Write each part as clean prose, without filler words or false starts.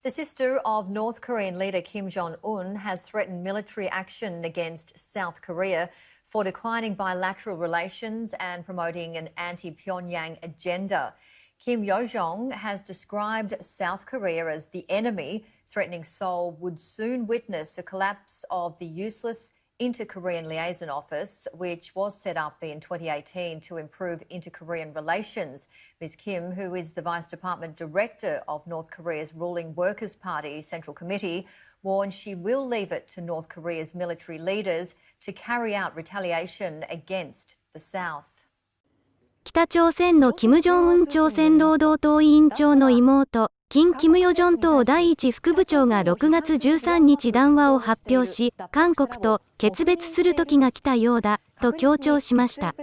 The sister of North Korean leader Kim Jong-un has threatened military action against South Korea for declining bilateral relations and promoting an anti-Pyongyang agenda. Kim Yo-jong has described South Korea as the enemy, threatening Seoul would soon witness a collapse of the useless Inter-Korean Liaison Office, which was set up in 2018 to improve inter-Korean relations. Ms. Kim, who is the Vice Department Director of North Korea's ruling Workers' Party Central Committee, warned she will leave it to North Korea's military leaders to carry out retaliation against the South. 北朝鮮の金正恩朝鮮労働党委員長の妹、金キムヨジョン党第一副部長が6月13日談話を発表し、韓国と決別する時が来たようだ、と強調しました。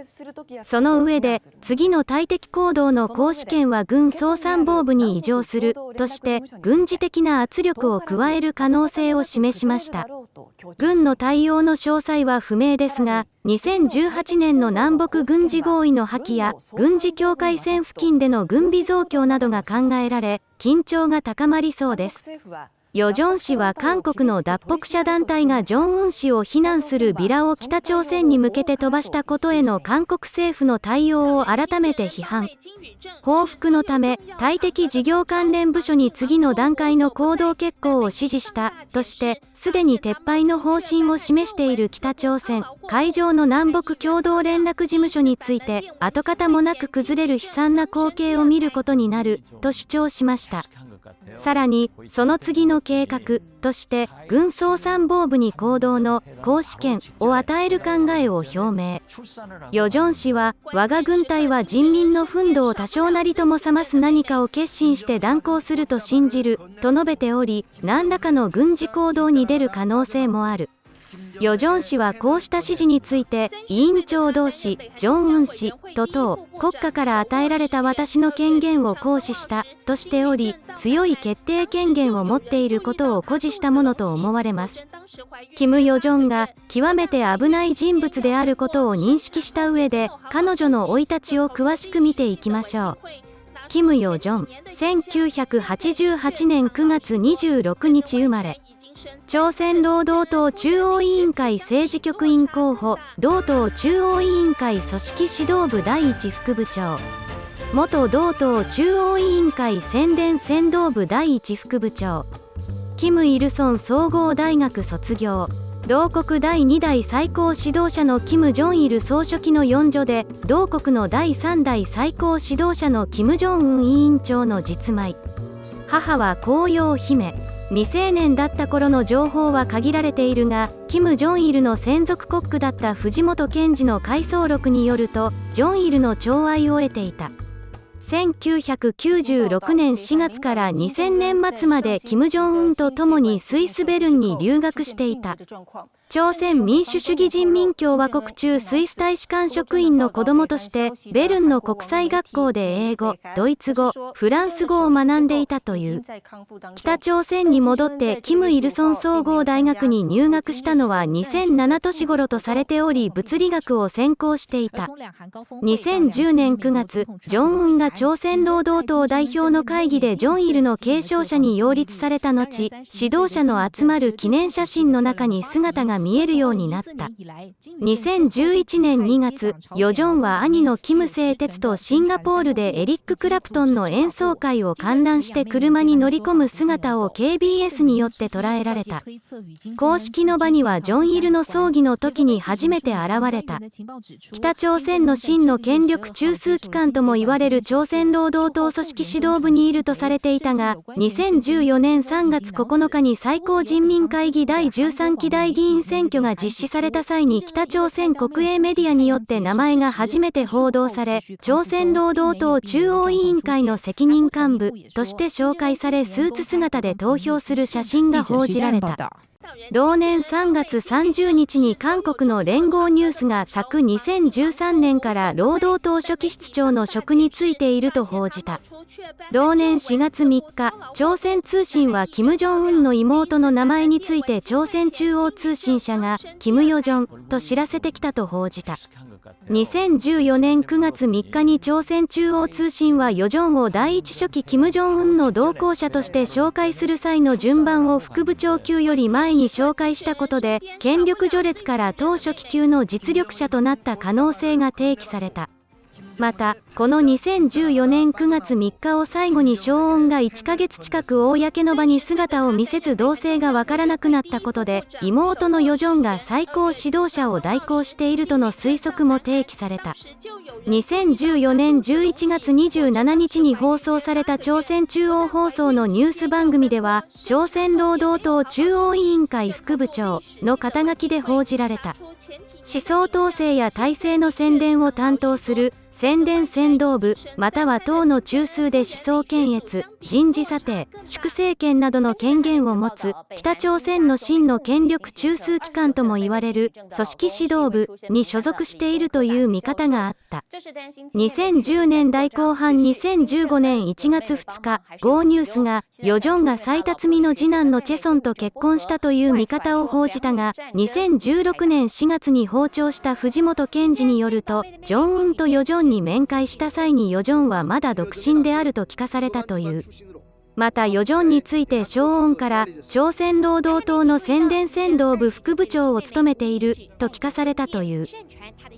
その上で、次の対敵行動の行使権は軍総参謀部に移譲する、として、軍事的な圧力を加える可能性を示しました。軍の対応の詳細は不明ですが、2018年の南北軍事合意の破棄や、軍事境界線付近での軍備増強などが考えられ、緊張が高まりそうです。ヨジョン氏は韓国の脱北者団体がジョンウン氏を非難するビラを北朝鮮に向けて飛ばしたことへの韓国政府の対応を改めて批判。報復のため、対敵事業関連部署に次の段階の行動決行を指示したとして、すでに撤廃の方針を示している北朝鮮、海上の南北共同連絡事務所について、跡形もなく崩れる悲惨な光景を見ることになると主張しました。さらに、その次の計画として、軍総参謀部に行動の行使権を与える考えを表明。ヨジョン氏は、我が軍隊は人民の憤怒を多少なりとも冷ます何かを決心して断行すると信じる、と述べており、何らかの軍事行動に出る可能性もある。ヨジョン氏はこうした指示について、委員長同士、ジョンウン氏と党、国家から与えられた私の権限を行使したとしており、強い決定権限を持っていることを誇示したものと思われます。キム・ヨジョンが極めて危ない人物であることを認識した上で、彼女の生い立ちを詳しく見ていきましょう。キム・ヨジョン、1988年9月26日生まれ。朝鮮労働党中央委員会政治局員候補、同党中央委員会組織指導部第一副部長。元同党中央委員会宣伝先導部第一副部長。キム・イルソン総合大学卒業。同国第2代最高指導者のキム・ジョンイル総書記の四女で、同国の第3代最高指導者のキム・ジョンウン委員長の実米。母は紅葉姫。未成年だった頃の情報は限られているが、キム・ジョンイルの専属コックだった藤本健二の回想録によると、ジョンイルの寵愛を得ていた。1996年4月から2000年末までキム・ジョンウンと共にスイス・ベルンに留学していた。朝鮮民主主義人民共和国駐スイス大使館職員の子供として、ベルンの国際学校で英語、ドイツ語、フランス語を学んでいたという。北朝鮮に戻ってキム・イルソン総合大学に入学したのは2007年頃とされており、物理学を専攻していた。2010年9月、ジョンウンが朝鮮労働党代表の会議でジョンイルの継承者に擁立された後、指導者の集まる記念写真の中に姿が見えるようになった。2011年2月、ヨジョンは兄のキム・セイテツとシンガポールでエリック・クラプトンの演奏会を観覧して車に乗り込む姿を KBS によって捉えられた。公式の場にはジョンイルの葬儀の時に初めて現れた。北朝鮮の真の権力中枢機関とも言われる朝鮮労働党組織指導部にいるとされていたが、2014年3月9日に最高人民会議第13期大議員選挙が実施された際に北朝鮮国営メディアによって名前が初めて報道され、朝鮮労働党中央委員会の責任幹部として紹介され、スーツ姿で投票する写真が報じられた。同年3月30日に韓国の連合ニュースが昨2013年から労働党書記室長の職に就いていると報じた。同年4月3日、朝鮮通信はキム・ジョンウンの妹の名前について朝鮮中央通信社がキム・ヨジョンと知らせてきたと報じた。2014年9月3日に朝鮮中央通信はヨジョンを第一書記金正恩の同行者として紹介する際の順番を副部長級より前に紹介したことで、権力序列から党書記級の実力者となった可能性が提起された。また、この2014年9月3日を最後に小恩が1ヶ月近く公の場に姿を見せず動静がわからなくなったことで、妹のヨジョンが最高指導者を代行しているとの推測も提起された。2014年11月27日に放送された朝鮮中央放送のニュース番組では、朝鮮労働党中央委員会副部長の肩書きで報じられた。思想統制や体制の宣伝を担当する宣伝先導部、または党の中枢で思想検閲、人事査定、粛清権などの権限を持つ、北朝鮮の真の権力中枢機関とも言われる、組織指導部に所属しているという見方があった。2010年代後半2015年1月2日、ゴーニュースが、ヨジョンが最辰巳の次男のチェソンと結婚したという見方を報じたが、2016年4月に訪朝した藤本健二によると、ジョンウンとヨジョンに面会した際にヨジョンはまだ独身であると聞かされたという。またヨジョンについて小恩から朝鮮労働党の宣伝先導部副部長を務めていると聞かされたという。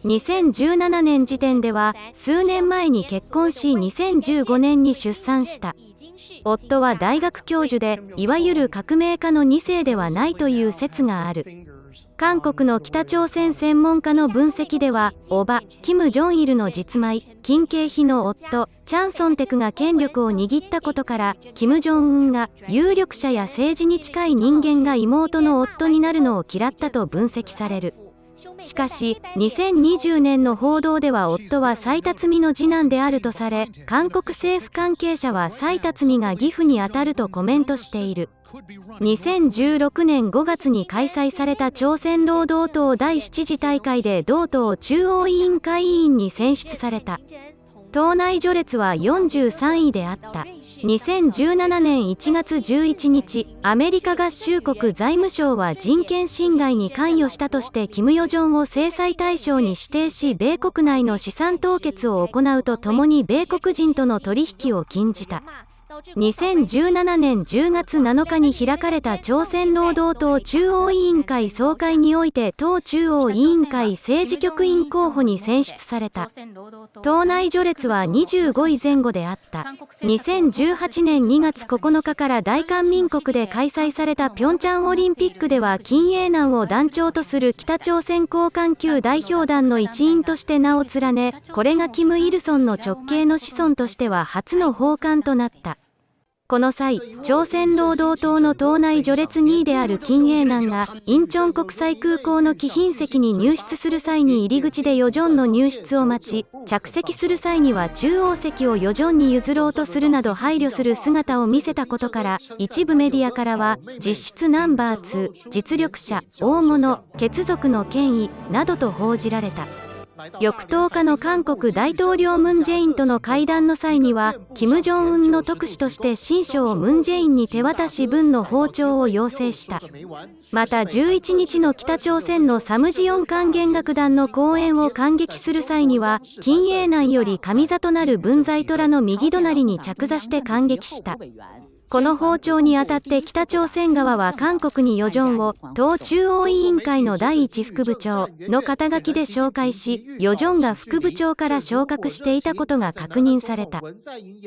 2017年時点では数年前に結婚し2015年に出産した。夫は大学教授でいわゆる革命家の2世ではないという説がある。韓国の北朝鮮専門家の分析では、叔母、キム・ジョンイルの実米、金慶妃の夫、チャン・ソンテクが権力を握ったことから、キム・ジョンウンが有力者や政治に近い人間が妹の夫になるのを嫌ったと分析される。しかし、2020年の報道では夫は最辰巳の次男であるとされ、韓国政府関係者は最辰巳が義父にあたるとコメントしている。2016年5月に開催された朝鮮労働党第7次大会で同党中央委員会委員に選出された。党内序列は43位であった。2017年1月11日、アメリカ合衆国財務省は人権侵害に関与したとしてキム・ヨジョンを制裁対象に指定し、米国内の資産凍結を行うとともに米国人との取引を禁じた。2017年10月7日に開かれた朝鮮労働党中央委員会総会において党中央委員会政治局員候補に選出された。党内序列は25位前後であった。2018年2月9日から大韓民国で開催された平昌オリンピックでは金英南を団長とする北朝鮮高官級代表団の一員として名を連ね、これがキム・イルソンの直系の子孫としては初の訪韓となった。この際、朝鮮労働党の党内序列2位である金英南が、インチョン国際空港の貴賓席に入室する際に入り口でヨジョンの入室を待ち、着席する際には中央席をヨジョンに譲ろうとするなど配慮する姿を見せたことから、一部メディアからは、実質ナンバー2、実力者、大物、血族の権威、などと報じられた。翌10日の韓国大統領ムン・ジェインとの会談の際には、キム・ジョンウンの特使として親書をムン・ジェインに手渡し文の訪朝を要請した。また11日の北朝鮮のサムジヨン管弦楽団の公演を感激する際には、金英南より上座となる文在寅の右隣に着座して感激した。この訪朝にあたって北朝鮮側は韓国にヨジョンを党中央委員会の第一副部長の肩書きで紹介し、ヨジョンが副部長から昇格していたことが確認された。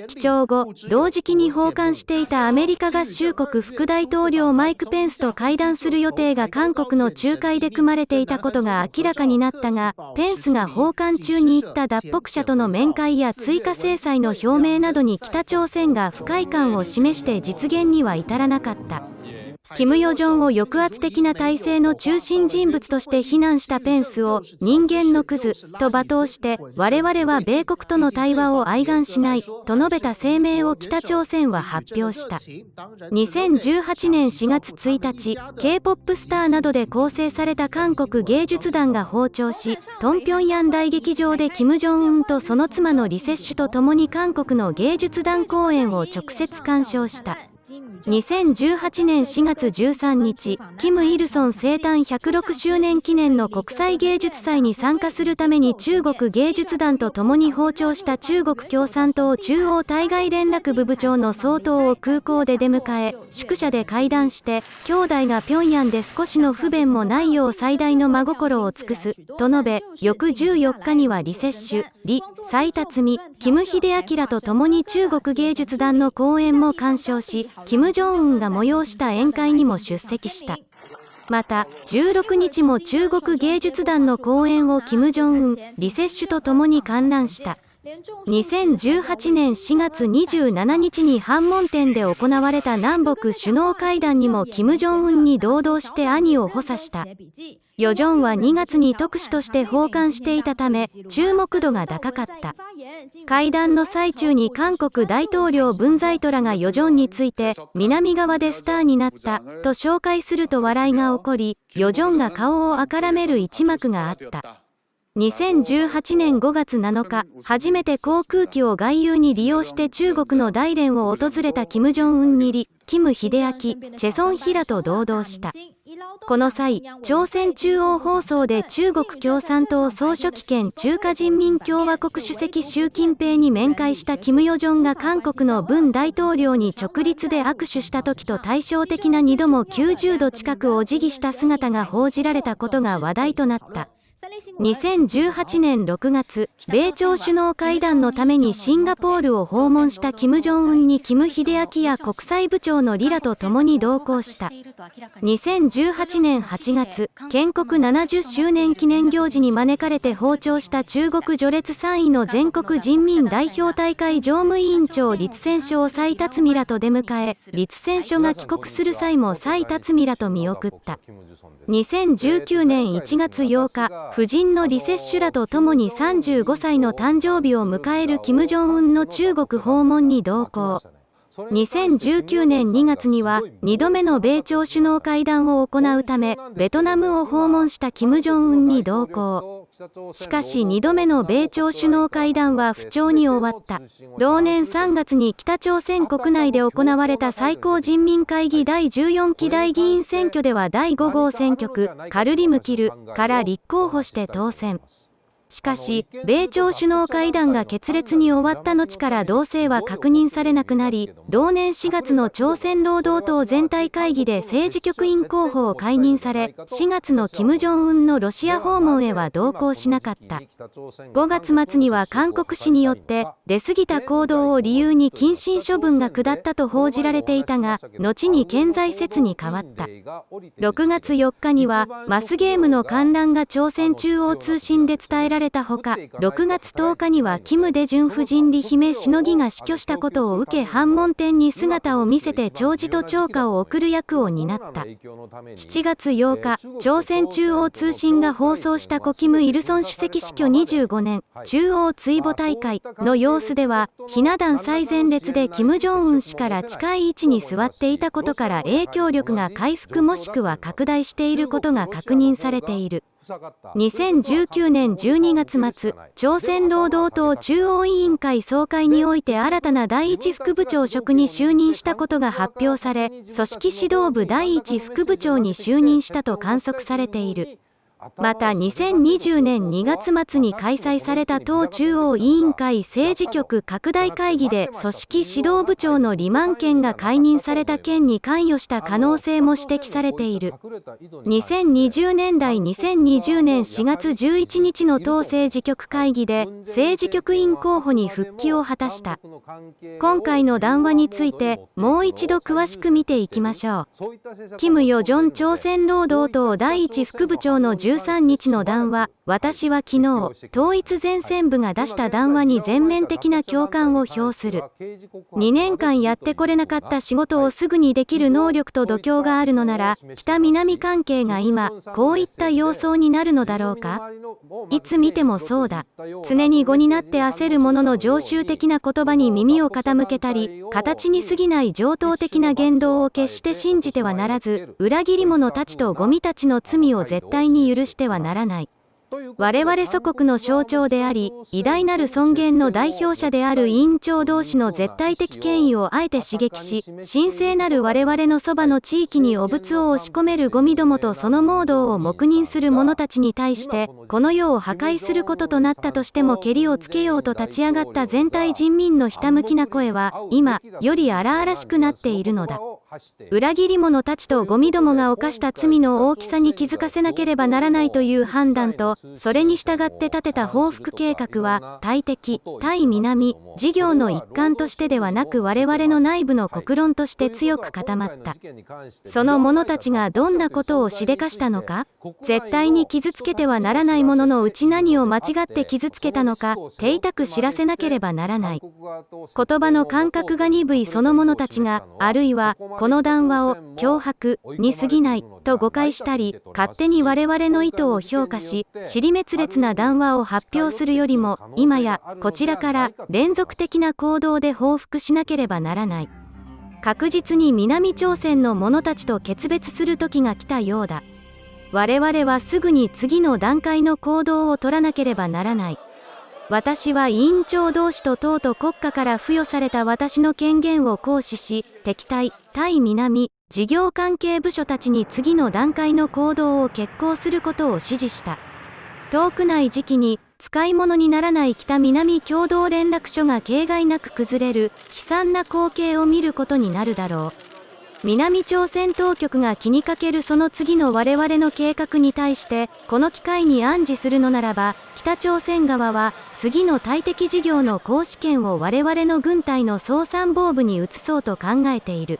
帰朝後、同時期に訪韓していたアメリカ合衆国副大統領マイク・ペンスと会談する予定が韓国の仲介で組まれていたことが明らかになったが、ペンスが訪韓中に行った脱北者との面会や追加制裁の表明などに北朝鮮が不快感を示して実現には至らなかった。キム・ヨジョンを抑圧的な体制の中心人物として非難したペンスを人間のクズと罵倒して、我々は米国との対話を愛願しないと述べた声明を北朝鮮は発表した。2018年4月1日、K-POP スターなどで構成された韓国芸術団が訪朝し、トンピョンヤン大劇場でキム・ジョンウンとその妻のリセッシュと共に韓国の芸術団公演を直接鑑賞した。2018年4月13日、キム・イルソン生誕106周年記念の国際芸術祭に参加するために中国芸術団と共に訪朝した中国共産党中央対外連絡部部長の総統を空港で出迎え、宿舎で会談して、兄弟が平壌で少しの不便もないよう最大の真心を尽くす、と述べ、翌14日には李雪主、李、斉辰巳、キム・秀明と共に中国芸術団の公演も鑑賞し、キム・ジョンウンが催した宴会にも出席した。また、16日も中国芸術団の公演をキム・ジョンウン、李雪主と共に観覧した。2018年4月27日に板門店で行われた南北首脳会談にもキム・ジョンウンに同行して兄を補佐した。ヨジョンは2月に特使として訪韓していたため、注目度が高かった。会談の最中に韓国大統領文在寅がヨジョンについて、南側でスターになった、と紹介すると笑いが起こり、ヨジョンが顔をあからめる一幕があった。2018年5月7日、初めて航空機を外遊に利用して中国の大連を訪れたキム・ジョンウンに李、キム・秀明、チェソンヒラと同行した。この際、朝鮮中央放送で中国共産党総書記兼中華人民共和国主席習近平に面会したキム・ヨジョンが韓国の文大統領に直立で握手した時と対照的な2度も90度近くお辞儀した姿が報じられたことが話題となった。2018年6月、米朝首脳会談のためにシンガポールを訪問したキム・ジョンウンにキム・秀明や国際部長のリラと共に同行した。2018年8月、建国70周年記念行事に招かれて訪朝した中国序列3位の全国人民代表大会常務委員長栗戦書を斉辰巳らと出迎え、栗戦書が帰国する際も斉辰巳らと見送った。2019年1月8日、夫人の李雪主らと共に35歳の誕生日を迎えるキム・ジョンウンの中国訪問に同行。2019年2月には2度目の米朝首脳会談を行うためベトナムを訪問したキム・ジョンウンに同行。しかし2度目の米朝首脳会談は不調に終わった。同年3月に北朝鮮国内で行われた最高人民会議第14期大議員選挙では第5号選挙区カルリムキルから立候補して当選。しかし、米朝首脳会談が決裂に終わった後から動静は確認されなくなり、同年4月の朝鮮労働党全体会議で政治局員候補を解任され、4月のキム・ジョンウンのロシア訪問へは同行しなかった。5月末には韓国紙によって、出過ぎた行動を理由に謹慎処分が下ったと報じられていたが、後に健在説に変わった。6月4日には、マスゲームの観覧が朝鮮中央通信で伝えられたほか、6月10日にはキム・デジュン夫人李姫しのぎが死去したことを受け板門店に姿を見せて弔辞と弔歌を送る役を担った。7月8日、朝鮮中央通信が放送した故キム・イルソン主席死去25年、中央追悼大会の様子では、ひな壇最前列でキム・ジョンウン氏から近い位置に座っていたことから影響力が回復もしくは拡大していることが確認されている。2019年12月末、朝鮮労働党中央委員会総会において新たな第一副部長職に就任したことが発表され、組織指導部第一副部長に就任したと観測されている。また2020年2月末に開催された党中央委員会政治局拡大会議で組織指導部長の李満賢が解任された件に関与した可能性も指摘されている。2020年代2020年4月11日の党政治局会議で政治局員候補に復帰を果たした。今回の談話についてもう一度詳しく見ていきましょう。キム・ヨジョン朝鮮労働党第一副部長の13日の談話。私は昨日、統一前線部が出した談話に全面的な共感を表する。2年間やってこれなかった仕事をすぐにできる能力と度胸があるのなら、北南関係が今、こういった様相になるのだろうか。いつ見てもそうだ。常に語になって焦る者の常習的な言葉に耳を傾けたり、形に過ぎない常套的な言動を決して信じてはならず、裏切り者たちとゴミたちの罪を絶対に許してはならない。我々祖国の象徴であり、偉大なる尊厳の代表者である委員長同士の絶対的権威をあえて刺激し、神聖なる我々のそばの地域に汚物を押し込めるゴミどもとその盲導を黙認する者たちに対して、この世を破壊することとなったとしてもけりをつけようと立ち上がった全体人民のひたむきな声は、今、より荒々しくなっているのだ。裏切り者たちとゴミどもが犯した罪の大きさに気づかせなければならないという判断と、それに従って立てた報復計画は、対敵、対南、事業の一環としてではなく我々の内部の国論として強く固まった。その者たちがどんなことをしでかしたのか、絶対に傷つけてはならないもののうち何を間違って傷つけたのか、手痛く知らせなければならない。言葉の感覚が鈍いその者たちが、あるいは、この談話を脅迫に過ぎないと誤解したり、勝手に我々の意図を評価し、尻滅裂な談話を発表するよりも、今やこちらから連続的な行動で報復しなければならない。確実に南朝鮮の者たちと決別する時が来たようだ。我々はすぐに次の段階の行動を取らなければならない。私は委員長同士と党と国家から付与された私の権限を行使し、敵対、対南、事業関係部署たちに次の段階の行動を決行することを指示した。遠くない時期に、使い物にならない北南共同連絡所が形骸なく崩れる、悲惨な光景を見ることになるだろう。南朝鮮当局が気にかけるその次の我々の計画に対して、この機会に暗示するのならば、北朝鮮側は、次の対敵事業の行使権を我々の軍隊の総参謀部に移そうと考えている。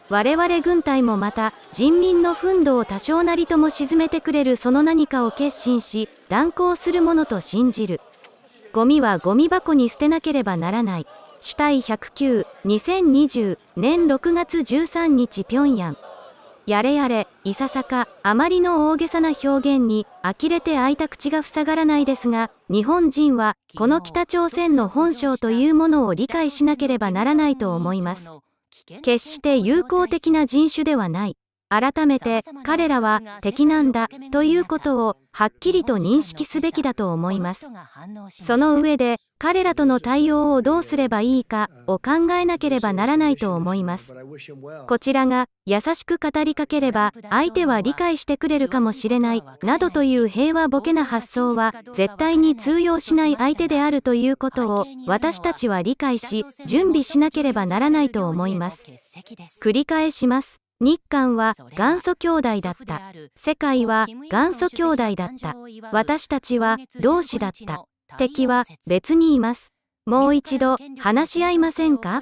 我々軍隊もまた、人民の憤怒を多少なりとも鎮めてくれるその何かを決心し、断行するものと信じる。ゴミはゴミ箱に捨てなければならない。主体109、2020年6月13日平壌。やれやれ、いささか、あまりの大げさな表現に、呆れて開いた口が塞がらないですが、日本人は、この北朝鮮の本性というものを理解しなければならないと思います。決して友好的な人種ではない。改めて、彼らは敵なんだということをはっきりと認識すべきだと思います。その上で、彼らとの対応をどうすればいいかを考えなければならないと思います。こちらが優しく語りかければ相手は理解してくれるかもしれないなどという平和ボケな発想は絶対に通用しない相手であるということを私たちは理解し準備しなければならないと思います。繰り返します。日韓は元祖兄弟だった。世界は元祖兄弟だった。私たちは同志だった。敵は別にいます。もう一度話し合いませんか？